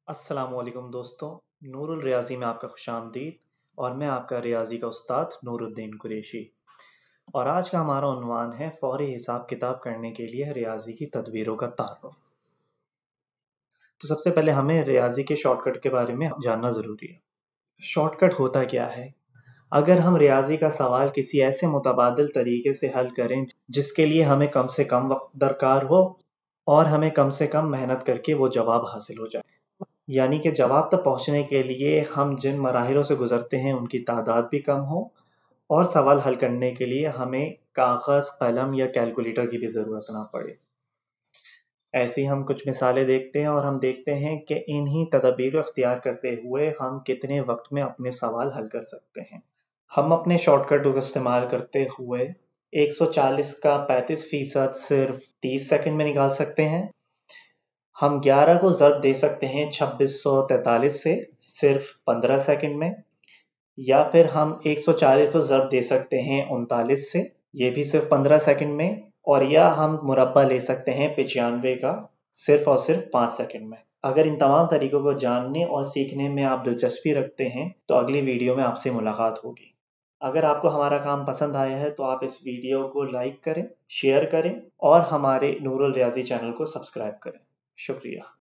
अस्सलाम वालेकुम दोस्तों। नूरुल रियाजी में आपका खुश आमदीद। और मैं आपका रियाजी का उस्ताद नूरुद्दीन कुरैशी। और आज का हमारा उन्वान है फौरी हिसाब किताब करने के लिए रियाजी की तदबीरों का तारुफ। तो सबसे पहले हमें रियाजी के शॉर्टकट के बारे में जानना ज़रूरी है। शॉर्टकट होता क्या है? अगर हम रियाजी का सवाल किसी ऐसे मुतबादिल तरीके से हल करें जिसके लिए हमें कम से कम वक्त दरकार हो और हमें कम से कम मेहनत करके वो जवाब हासिल हो जाए, यानी कि जवाब तक पहुंचने के लिए हम जिन मराहिलों से गुजरते हैं उनकी तादाद भी कम हो और सवाल हल करने के लिए हमें कागज़, कलम या कैलकुलेटर की भी ज़रूरत ना पड़े। ऐसी हम कुछ मिसालें देखते हैं और हम देखते हैं कि इन्हीं तदबीर इख्तियार करते हुए हम कितने वक्त में अपने सवाल हल कर सकते हैं। हम अपने शॉर्टकट का इस्तेमाल करते हुए 140 का 35% सिर्फ 30 सेकंड में निकाल सकते हैं। हम 11 को ज़र्ब दे सकते हैं 2643 से सिर्फ 15 सेकंड में, या फिर हम 140 को ज़र्ब दे सकते हैं 39 से, ये भी सिर्फ 15 सेकंड में, और या हम मुरब्बा ले सकते हैं 95 का सिर्फ और सिर्फ 5 सेकंड में। अगर इन तमाम तरीकों को जानने और सीखने में आप दिलचस्पी रखते हैं तो अगली वीडियो में आपसे मुलाकात होगी। अगर आपको हमारा काम पसंद आया है तो आप इस वीडियो को लाइक करें, शेयर करें और हमारे नूरुल रियाजी चैनल को सब्सक्राइब करें। शुक्रिया।